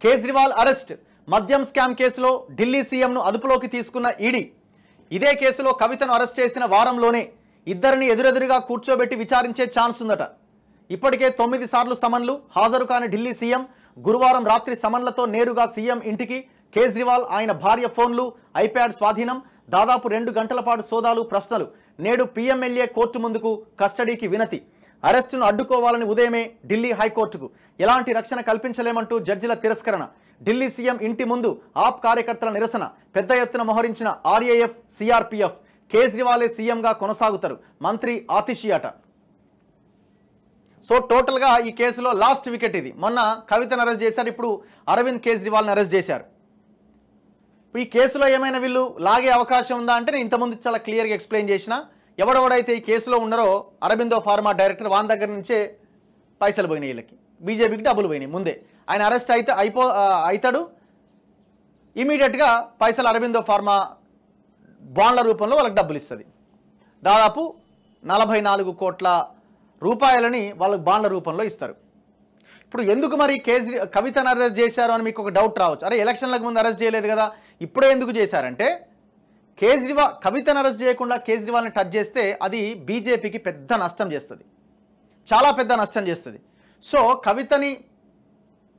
Kejriwal arrest. మద్యం scam కేసులో ఢిల్లీ సీఎంను అదుపులోకి తీసుకున్న ఈడీ. ఇదే కేసులో కవితను అరెస్ట్ చేసిన వారంలోనే ఇద్దరిని ఎదురెదురుగా కూర్చోబెట్టి విచారించే ఛాన్స్ ఉందట. ఇప్పటికే 9 సార్లు సమన్లు హాజరు కాని ఢిల్లీ సీఎం గురువారం రాత్రి సమన్లతో నేరుగా సీఎం ఇంటికి. కేజ్రీవాల్, ఆయన భార్య ఫోన్లు, ఐప్యాడ్ స్వాధీనం. దాదాపు 2 గంటల పాటు సోదాలు, ప్రశ్నలు. నేడు పీఎంఎల్ఏ కోర్టు ముందుకు కస్టడీకి వినతి. అరెస్టును అడ్డుకోవాలని ఉదయమే ఢిల్లీ హైకోర్టుకు. ఎలాంటి రక్షణ కల్పించలేమంటూ జడ్జిల తిరస్కరణ. ఢిల్లీ సీఎం ఇంటి ముందు ఆప్ కార్యకర్తల నిరసన. పెద్ద ఎత్తున మోహరించిన ఆర్ఏఎఫ్, సిఆర్పీఎఫ్. కేజ్రీవాలే సీఎంగా కొనసాగుతారు, మంత్రి ఆతిషి అట. సో టోటల్గా ఈ కేసులో లాస్ట్ వికెట్ ఇది. మొన్న కవితను అరెస్ట్ చేశారు, ఇప్పుడు అరవింద్ కేజ్రీవాల్ని అరెస్ట్ చేశారు. ఈ కేసులో ఏమైనా వీళ్ళు లాగే అవకాశం ఉందా అంటే నేను ఇంతకుముందు చాలా క్లియర్గా ఎక్స్ప్లెయిన్ చేసిన. ఎవడెవడైతే ఈ కేసులో ఉన్నారో అరబిందో ఫార్మా డైరెక్టర్, వాని దగ్గర నుంచే పైసలు పోయినాయి, వీళ్ళకి బీజేపీకి డబ్బులు పోయినాయి. ముందే ఆయన అరెస్ట్ అవుతాడు, ఇమీడియట్గా పైసలు అరబిందో ఫార్మా బాండ్ల రూపంలో వాళ్ళకి డబ్బులు ఇస్తుంది. దాదాపు 44 కోట్ల రూపాయలని వాళ్ళకి బాండ్ల రూపంలో ఇస్తారు. ఇప్పుడు ఎందుకు మరి కవితను అరెస్ట్ చేశారు అని మీకు ఒక డౌట్ రావచ్చు. అరే ఎలక్షన్లకు ముందు అరెస్ట్ చేయలేదు కదా, ఇప్పుడే ఎందుకు చేశారంటే కవితను అరెస్ట్ చేయకుండా కేజ్రీవాల్ని టచ్ చేస్తే అది బీజేపీకి పెద్ద నష్టం చేస్తుంది, చాలా పెద్ద నష్టం చేస్తుంది. సో కవితని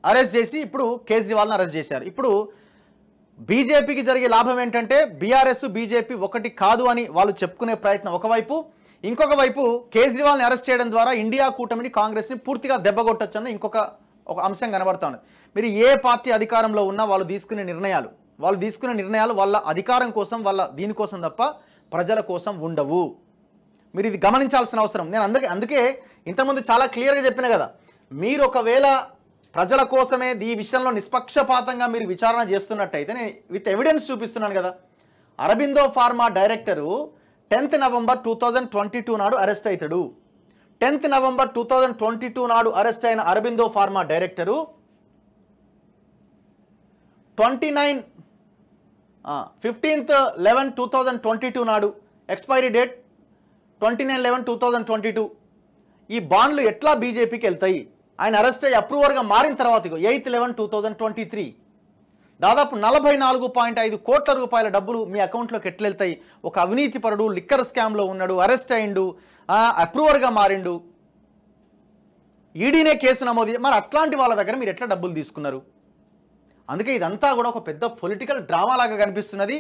అరెస్ట్ చేసి ఇప్పుడు కేజ్రీవాల్ని అరెస్ట్ చేశారు. ఇప్పుడు బీజేపీకి జరిగే లాభం ఏంటంటే బీఆర్ఎస్ బీజేపీ ఒకటి కాదు అని వాళ్ళు చెప్పుకునే ప్రయత్నం ఒకవైపు. ఇంకొక వైపు కేజ్రీవాల్ని అరెస్ట్ చేయడం ద్వారా ఇండియా కూటమిని, కాంగ్రెస్ని పూర్తిగా దెబ్బగొట్టొచ్చన్న ఇంకొక అంశం కనబడుతుంది. మీరు ఏ పార్టీ అధికారంలో ఉన్నా వాళ్ళు తీసుకునే నిర్ణయాలు వాళ్ళ అధికారం కోసం, వాళ్ళ దీనికోసం తప్ప ప్రజల కోసం ఉండవు. మీరు ఇది గమనించాల్సిన అవసరం. నేను అందుకే ఇంతకుముందు చాలా క్లియర్గా చెప్పిన కదా, మీరు ఒకవేళ ప్రజల కోసమే ఈ విషయంలో నిష్పక్షపాతంగా మీరు విచారణ చేస్తున్నట్టయితే నేను విత్ ఎవిడెన్స్ చూపిస్తున్నాను కదా. Aurobindo pharma director 10th November 2022 నాడు అరెస్ట్ అవుతాడు. 10th నవంబర్ 2022 నాడు అరెస్ట్ అయిన అరబిందో ఫార్మా డైరెక్టరు 15/11/2022 నాడు, ఎక్స్పైరీ డేట్ 29/11/2022. ఈ బాండ్లు ఎట్లా బీజేపీకి వెళ్తాయి? ఆయన అరెస్ట్ అయ్యి అప్రూవర్గా మారిన తర్వాత 8/11/2023 దాదాపు 44.5 కోట్ల రూపాయల డబ్బులు మీ అకౌంట్లోకి ఎట్లా వెళ్తాయి? ఒక అవినీతి పరుడు, లిక్కర్ స్కామ్లో ఉన్నాడు, అరెస్ట్ అయిండు, అప్రూవర్గా మారిండు, ఈడీనే కేసు నమోదు. మరి అట్లాంటి వాళ్ళ దగ్గర మీరు ఎట్లా డబ్బులు తీసుకున్నారు? అందుకే ఇదంతా కూడా ఒక పెద్ద పొలిటికల్ డ్రామా లాగా కనిపిస్తున్నది.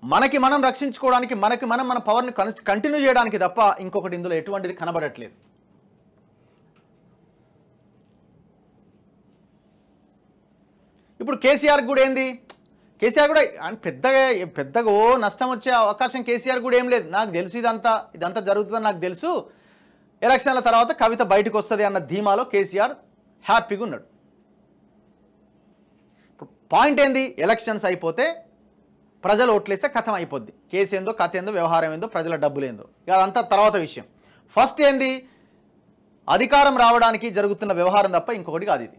మనకి మనం రక్షించుకోవడానికి, మన పవర్ని కంటిన్యూ చేయడానికి తప్ప ఇంకొకటి ఇందులో ఎటువంటిది కనబడట్లేదు. ఇప్పుడు కేసీఆర్ కూడా ఏంది, కేసీఆర్ కూడా పెద్దగా నష్టం వచ్చే అవకాశం కేసీఆర్ కూడా ఏం లేదు. నాకు తెలుసు ఇదంతా జరుగుతుందని నాకు తెలుసు, ఎలక్షన్ల తర్వాత కవిత బయటకు వస్తుంది అన్న ధీమాలో కేసీఆర్ హ్యాపీగా ఉన్నాడు. పాయింట్ ఏంది, ఎలక్షన్స్ అయిపోతే ప్రజలు ఓట్లేస్తే కథం అయిపోద్ది. కేసు ఏందో, కథ ఏందో, వ్యవహారం ఏందో, ప్రజల డబ్బులు ఏందో, అదంతా తర్వాత విషయం. ఫస్ట్ ఏంది, అధికారం రావడానికి జరుగుతున్న వ్యవహారం తప్ప ఇంకొకటి కాదు ఇది.